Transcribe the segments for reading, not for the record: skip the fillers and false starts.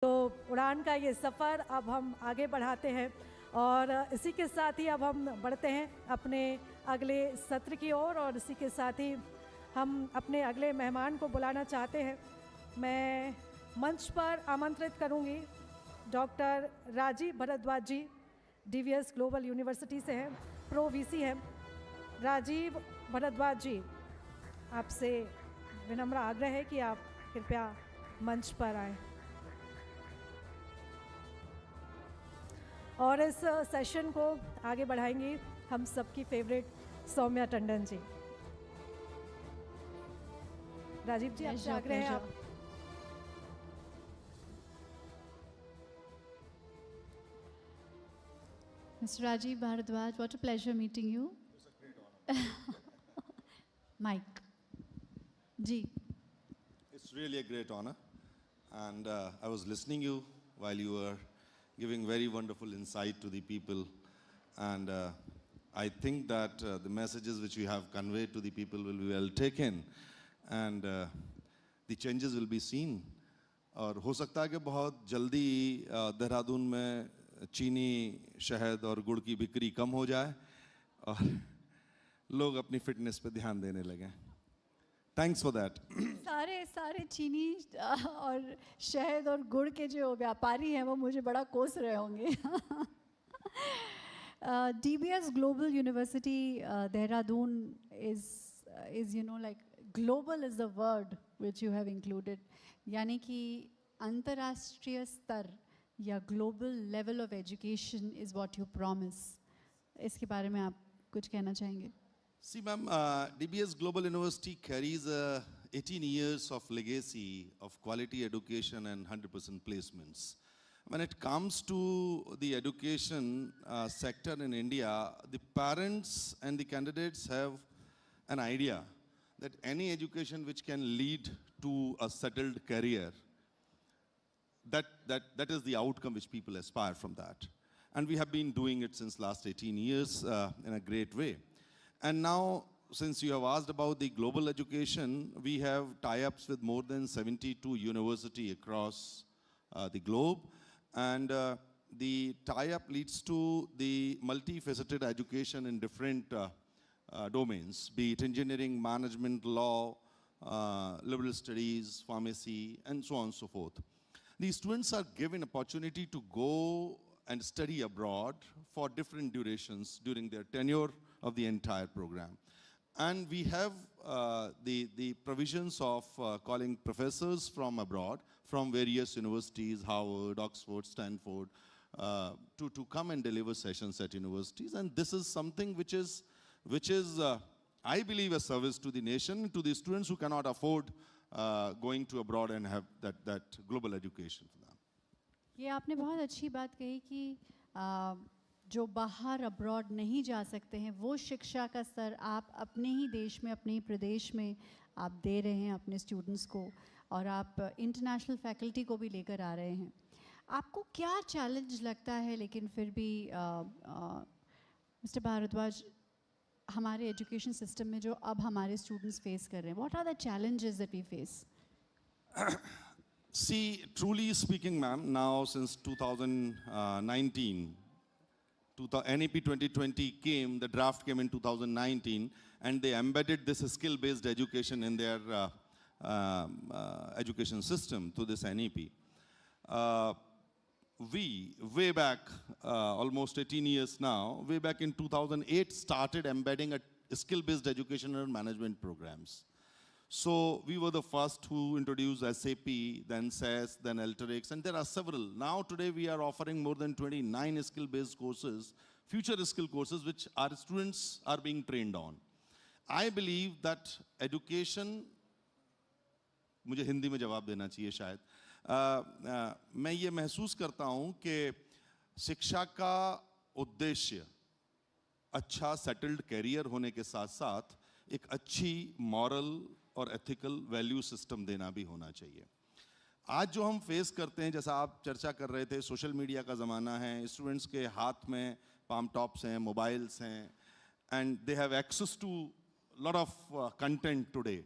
तो उड़ान का ये सफ़र अब हम आगे बढ़ाते हैं और इसी के साथ ही अब हम बढ़ते हैं अपने अगले सत्र की ओर और इसी के साथ ही हम अपने अगले मेहमान को बुलाना चाहते हैं। मैं मंच पर आमंत्रित करूंगी डॉक्टर राजीव भारद्वाज जी, डीवीएस ग्लोबल यूनिवर्सिटी से हैं, प्रो वीसी हैं। राजीव भारद्वाज जी, आपसे विनम्र आग्रह है कि आप कृपया मंच पर आएँ। और इस सेशन को आगे बढ़ाएंगी हम सबकी फेवरेट सौम्या टंडन जी। राजीव जी, आपसे आग्रह है आप। Mr. Rajiv Bharadwaj, what a pleasure meeting you. It was a great honor. Mike. Ji. It's really a great honor. And I was listening you while you were giving very wonderful insight to the people. And I think that the messages which you have conveyed to the people will be well taken. And the changes will be seen. और हो सकता है कि बहुत जल्दी देहरादून में चीनी, शहद और गुड़ की बिक्री कम हो जाए और लोग अपनी फिटनेस पे ध्यान देने लगें। Thanks for that. सारे चीनी और शहद और गुड़ के जो व्यापारी हैं वो मुझे बड़ा कोस रहे होंगे। DBS Global University Dehradun is like global is the word which you have included. यानी कि अंतर्राष्ट्रीय स्तर या global level of education is what you promise. इसके बारे में आप कुछ कहना चाहेंगे? See, ma'am, DBS Global University carries 18 years of legacy of quality education and 100% placements. When it comes to the education sector in India, the parents and the candidates have an idea that any education which can lead to a settled career, that is the outcome which people aspire from that. And we have been doing it since last 18 years in a great way. And now, since you have asked about the global education, we have tie-ups with more than 72 universities across the globe. And the tie-up leads to the multifaceted education in different domains, be it engineering, management, law, liberal studies, pharmacy, and so on and so forth. These students are given opportunity to go and study abroad for different durations during their tenure of the entire program. And we have the provisions of calling professors from abroad, from various universities, Harvard, Oxford, Stanford, to come and deliver sessions at universities. And this is something which is I believe, a service to the nation, to the students who cannot afford going to abroad and have that global education for them. ये आपने बहुत अच्छी बात कही कि जो बाहर abroad नहीं जा सकते हैं वो शिक्षा का स्तर आप अपने ही देश में, अपने ही प्रदेश में आप दे रहे हैं अपने स्टूडेंट्स को और आप इंटरनेशनल फैकल्टी को भी लेकर आ रहे हैं। आपको क्या चैलेंज लगता है लेकिन फिर भी मिस्टर भारद्वाज हमारे एजुकेशन सिस्टम में जो अब हमारे स्टूडेंट्स फेस कर रहे हैं, what are the challenges that we face? See, truly speaking, ma'am, now since 2019, NEP 2020 came, the draft came in 2019, and they embedded this skill-based education in their education system through this NEP. We, way back, almost 18 years now, way back in 2008, started embedding a skill-based education and management programs. So we were the first who introduced SAP, then SAS, then Alteryx, and there are several. Now today we are offering more than 29 skill-based courses, future skill courses, which our students are being trained on. I believe that education, मुझे हिंदी में जवाब देना चाहिए शायद, मैं ये महसूस करता हूँ कि शिक्षा का उद्देश्य अच्छा सेटल्ड कैरियर होने के साथ साथ एक अच्छी मॉरल और एथिकल वैल्यू सिस्टम देना भी होना चाहिए। आज जो हम फेस करते हैं, जैसा आप चर्चा कर रहे थे, सोशल मीडिया का ज़माना है, स्टूडेंट्स के हाथ में पाम टॉप्स हैं, मोबाइल्स हैं, and they have access to lot of content today,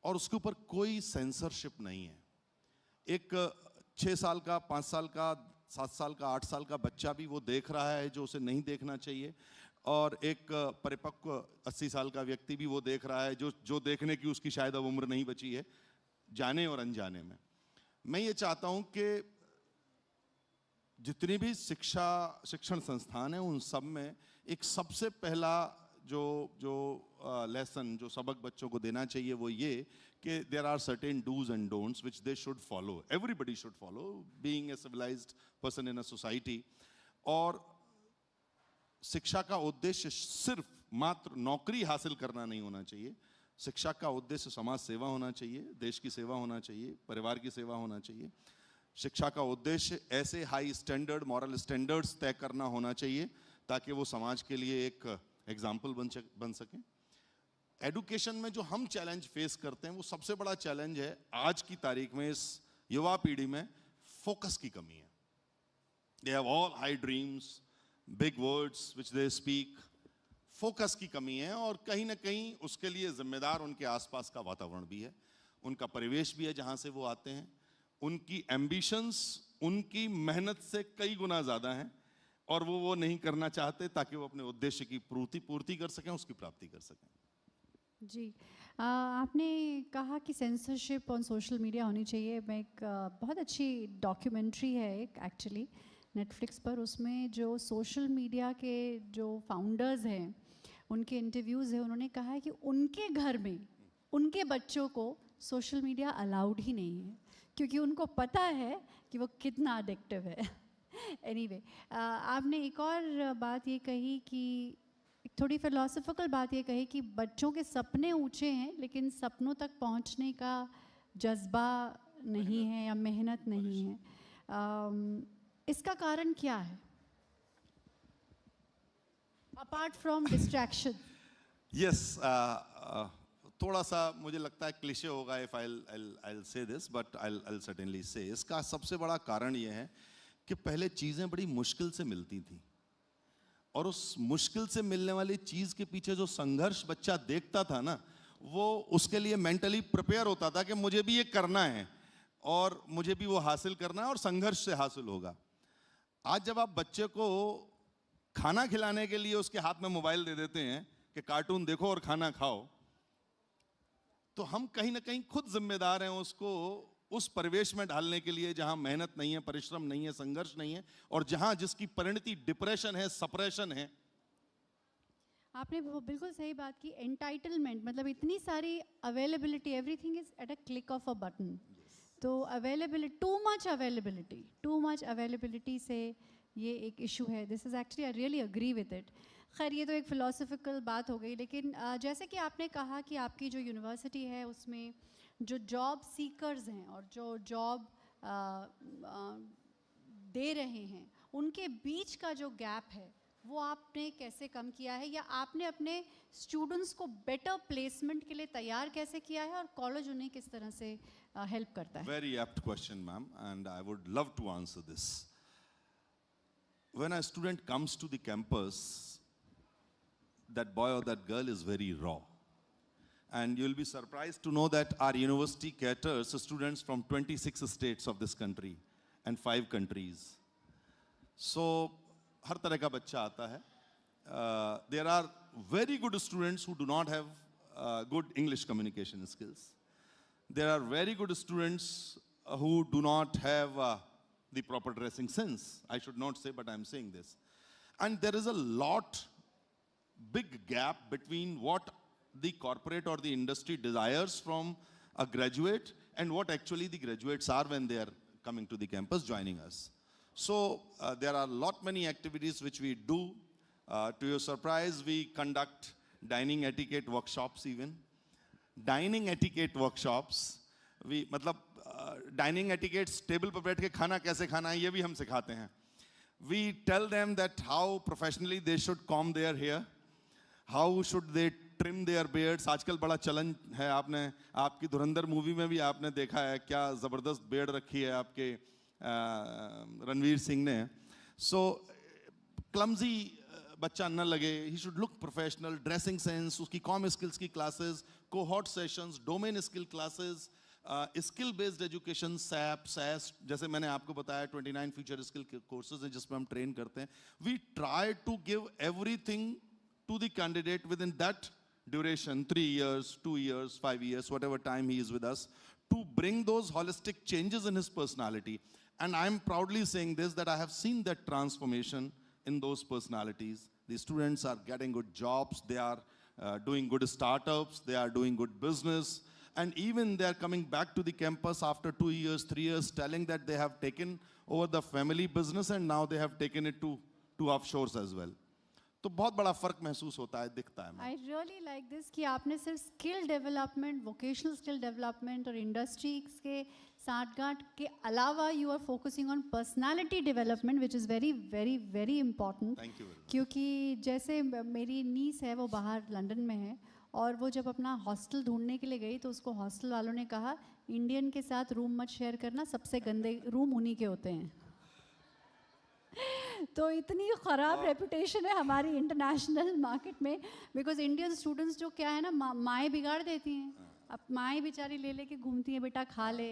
और उसके ऊपर कोई सेंसरशिप नहीं है। एक 6 साल का, 5 साल का, 7 साल का, 8 साल का बच्चा भी वो देख रहा है जो उसे नहीं देखना चाहिए, और एक परिपक्व 80 साल का व्यक्ति भी वो देख रहा है जो देखने की उसकी शायद अब उम्र नहीं बची है, जाने और अनजाने में। मैं ये चाहता हूं कि जितनी भी शिक्षण संस्थान है उन सब में एक सबसे पहला जो लेसन, जो सबक बच्चों को देना चाहिए वो ये कि there are certain dos and don'ts which they should follow, everybody should follow, being a civilised person in a society. और शिक्षा का उद्देश्य सिर्फ मात्र नौकरी हासिल करना नहीं होना चाहिए। शिक्षा का उद्देश्य समाज सेवा होना चाहिए, देश की सेवा होना चाहिए, परिवार की सेवा होना चाहिए। शिक्षा का उद्देश्य ऐसे हाई स्टैंडर्ड मॉरल स्टैंडर्ड्स तय करना होना चाहिए ताकि वो समाज के लिए एक एग्जाम्पल बन सके। एडुकेशन में जो हम चैलेंज फेस करते हैं वो सबसे बड़ा चैलेंज है आज की तारीख में, इस युवा पीढ़ी में फोकस की कमी है। They have all high dreams, big words which they speak, focus की कमी है, और कहीं ना कहीं उसके लिए जिम्मेदार उनके आसपास का वातावरण भी है, उनका परिवेश भी है जहां से वो आते हैं। उनकी एम्बिशंस उनकी मेहनत से कई गुना ज्यादा हैं और वो नहीं करना चाहते ताकि वो अपने उद्देश्य की पूर्ति कर सकें, उसकी प्राप्ति कर सकें। जी, आपने कहा कि सेंसरशिप ऑन सोशल मीडिया होनी चाहिए। मैं एक बहुत अच्छी डॉक्यूमेंट्री है एक एक्चुअली नेटफ्लिक्स पर, उसमें जो सोशल मीडिया के जो फाउंडर्स हैं उनके इंटरव्यूज़ हैं। उन्होंने कहा है कि उनके घर में उनके बच्चों को सोशल मीडिया अलाउड ही नहीं है क्योंकि उनको पता है कि वो कितना अडिक्टिव है। एनीवे, आपने एक और बात ये कही कि थोड़ी फिलोसफिकल बात ये कही कि बच्चों के सपने ऊंचे हैं लेकिन सपनों तक पहुंचने का जज्बा नहीं है या मेहनत नहीं है। इसका कारण क्या है अपार्ट फ्रॉम डिस्ट्रैक्शन? यस, थोड़ा सा मुझे लगता है क्लिशे होगा if I'll say this, but I'll certainly say, इसका सबसे बड़ा कारण ये है कि पहले चीजें बड़ी मुश्किल से मिलती थी और उस मुश्किल से मिलने वाली चीज के पीछे जो संघर्ष बच्चा देखता था ना, वो उसके लिए मेंटली प्रिपेयर होता था कि मुझे भी ये करना है और मुझे भी वो हासिल करना है और संघर्ष से हासिल होगा। आज जब आप बच्चे को खाना खिलाने के लिए उसके हाथ में मोबाइल दे देते हैं कि कार्टून देखो और खाना खाओ, तो हम कहीं ना कहीं खुद जिम्मेदार हैं उसको उस परिवेश में डालने के लिए जहां मेहनत नहीं है, परिश्रम नहीं है, संघर्ष नहीं है, और जहां जिसकी परिणति डिप्रेशन है, सप्रेशन है। आपने वो बिल्कुल सही बात की। एंटाइटलमेंट मतलब इतनी सारी availability, everything is at a click of a button. तो अवेलेबिलिटी, टू मच अवेलेबिलिटी से ये एक इशू है। This is actually I really agree with it. खैर, ये तो एक फ़िलोसफिकल बात हो गई, लेकिन जैसे कि आपने कहा कि आपकी जो यूनिवर्सिटी है उसमें जो जॉब सीकर्स हैं और जो जॉब दे रहे हैं उनके बीच का जो गैप है वो आपने कैसे कम किया है, या आपने अपने स्टूडेंट्स को बेटर प्लेसमेंट के लिए तैयार कैसे किया है और कॉलेज उन्हें किस तरह से हेल्प करता है? Very apt question, ma'am, and I would love to answer this. When a student comes to the campus, that boy or that girl is very raw. And you'll be surprised to know that our university caters to students from 26 states of this country and 5 countries. So, हर तरह का बच्चा आता है. There are very good students who do not have good English communication skills. There are very good students who do not have the proper dressing sense. I should not say, but I'm saying this. And there is a big gap between what the corporate or the industry desires from a graduate and what actually the graduates are when they are coming to the campus joining us. So there are many activities which we do. To your surprise, we conduct dining etiquette workshops even. Dining etiquette workshops, dining etiquettes, table पर बैठ के खाना कैसे खाना है ये भी हम सिखाते हैं. We tell them that how professionally they should comb their hair, how should they trim their beards. आजकल बड़ा चलन है, आपकी धुरंधर मूवी में भी आपने देखा है क्या जबरदस्त बेड़ रखी है आपके रणवीर सिंह ने. So clumsy बच्चा न लगे, he should look professional, dressing sense, उसकी कॉम स्किल्स की classes, cohort sessions, domain skill classes, skill based education, SAP, SaaS, जैसे मैंने आपको बताया 29 फ्यूचर स्किल कोर्सेज हैं जिसमें हम ट्रेन करते हैं. We try to give everything to the candidate within that duration, 3 years, 2 years, 5 years, whatever time he is with us, to bring those holistic changes in his personality. And I'm proudly saying this, that I have seen that transformation in those personalities. The students are getting good jobs, they are doing good startups, they are doing good business, and even they are coming back to the campus after 2 years, 3 years, telling that they have taken over the family business and now they have taken it to offshores as well. तो बहुत बड़ा फर्क महसूस होता है, दिखता है. I really like this कि आपने सिर्फ skill development, vocational skill development और इंडस्ट्रीज के साठगांठ के अलावा you are focusing on personality development, which is very very very important. Thank you. क्योंकि जैसे मेरी नीस है, वो बाहर लंदन में है, और वो जब अपना हॉस्टल ढूंढने के लिए गई तो उसको हॉस्टल वालों ने कहा इंडियन के साथ रूम मत शेयर करना, सबसे गंदे रूम उन्हीं के होते हैं. तो इतनी ख़राब रेपुटेशन है हमारी इंटरनेशनल मार्केट में, बिकॉज इंडियन स्टूडेंट्स जो क्या है ना, माएँ बिगाड़ देती हैं. अब माएँ बेचारी ले लेके घूमती हैं, बेटा खा ले,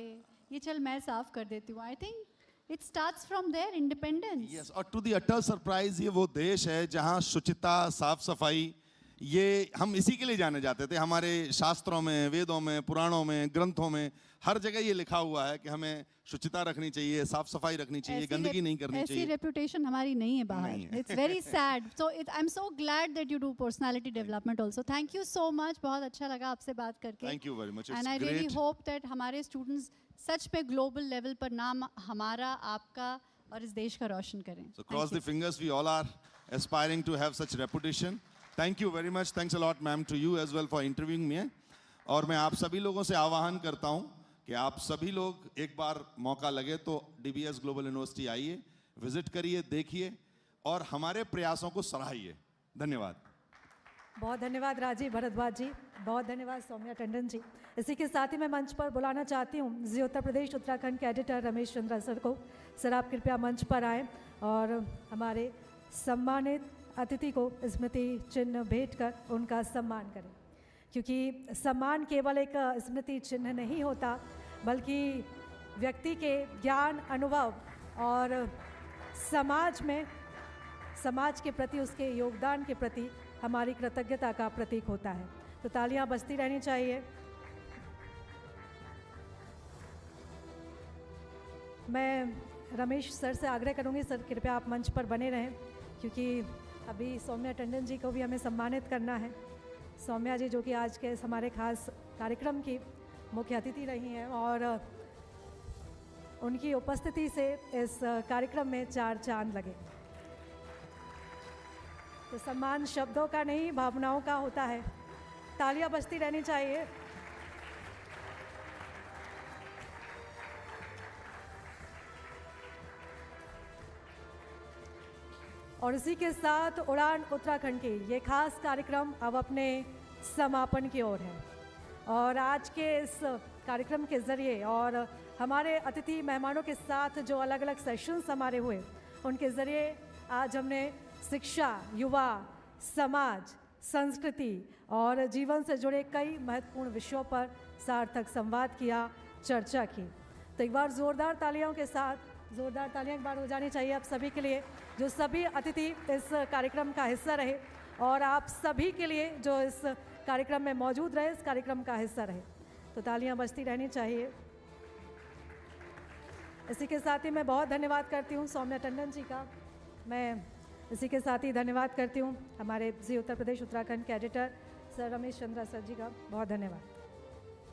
ये चल मैं साफ़ कर देती हूँ. I think it starts from their independence. Yes, और टू द अटर सरप्राइज ये वो देश है जहाँ शुचिता, साफ सफाई, ये हम इसी के लिए जाने जाते थे. हमारे शास्त्रों में, वेदों में, पुराणों में, ग्रंथों में हर जगह ये लिखा हुआ है कि हमें शुचिता रखनी चाहिए, साफ सफाई रखनी चाहिए, गंदगी नहीं करनी चाहिए. ऐसी रेपुटेशन हमारी नहीं है बाहर. It's very sad. So I am so glad that you do personality development also. Thank you so much, बहुत अच्छा लगा आपसे बात करके. Thank you very much. And I really hope that हमारे स्टूडेंट्स सच में ग्लोबल लेवल पर नाम हमारा, आपका और इस देश का रोशन करें. So cross the fingers, we all are aspiring to have such reputation. Thank you very much. Thanks a lot, ma'am, to you as well for interviewing me. और मैं आप सभी लोगों से आह्वान करता हूँ कि आप सभी लोग एक बार मौका लगे तो DBS ग्लोबल यूनिवर्सिटी आइए, विजिट करिए, देखिए और हमारे प्रयासों को सराहिए. धन्यवाद. बहुत धन्यवाद राजीव भारद्वाज जी, बहुत धन्यवाद सौम्या टंडन जी. इसी के साथ ही मैं मंच पर बुलाना चाहती हूँ जी उत्तर प्रदेश उत्तराखंड के एडिटर रमेश चंद्रा सर को. सर आप कृपया मंच पर आएँ और हमारे सम्मानित अतिथि को स्मृति चिन्ह भेंट कर उनका सम्मान करें. क्योंकि सम्मान केवल एक स्मृति चिन्ह नहीं होता, बल्कि व्यक्ति के ज्ञान, अनुभव और समाज के प्रति उसके योगदान के प्रति हमारी कृतज्ञता का प्रतीक होता है. तो तालियां बजती रहनी चाहिए. मैं रमेश सर से आग्रह करूंगी, सर कृपया आप मंच पर बने रहें, क्योंकि अभी सौम्या टंडन जी को भी हमें सम्मानित करना है. सौम्या जी जो कि आज के हमारे खास कार्यक्रम की मुख्य अतिथि रही हैं और उनकी उपस्थिति से इस कार्यक्रम में 4 चांद लगे. तो सम्मान शब्दों का नहीं, भावनाओं का होता है. तालियां बजती रहनी चाहिए. और इसी के साथ उड़ान उत्तराखंड की ये खास कार्यक्रम अब अपने समापन की ओर है. और आज के इस कार्यक्रम के ज़रिए और हमारे अतिथि मेहमानों के साथ जो अलग अलग सेशंस हमारे हुए, उनके ज़रिए आज हमने शिक्षा, युवा, समाज, संस्कृति और जीवन से जुड़े कई महत्वपूर्ण विषयों पर सार्थक संवाद किया, चर्चा की. तो एक बार ज़ोरदार तालियों के साथ, ज़ोरदार तालियां एक बार हो जानी चाहिए आप सभी के लिए, जो सभी अतिथि इस कार्यक्रम का हिस्सा रहे और आप सभी के लिए जो इस कार्यक्रम में मौजूद रहे, इस कार्यक्रम का हिस्सा रहे. तो तालियां बजती रहनी चाहिए. इसी के साथ ही मैं बहुत धन्यवाद करती हूँ सौम्या टंडन जी का. मैं इसी के साथ ही धन्यवाद करती हूँ हमारे जी उत्तर प्रदेश उत्तराखंड के editor sir Ramesh Chandra sir ji का. बहुत धन्यवाद.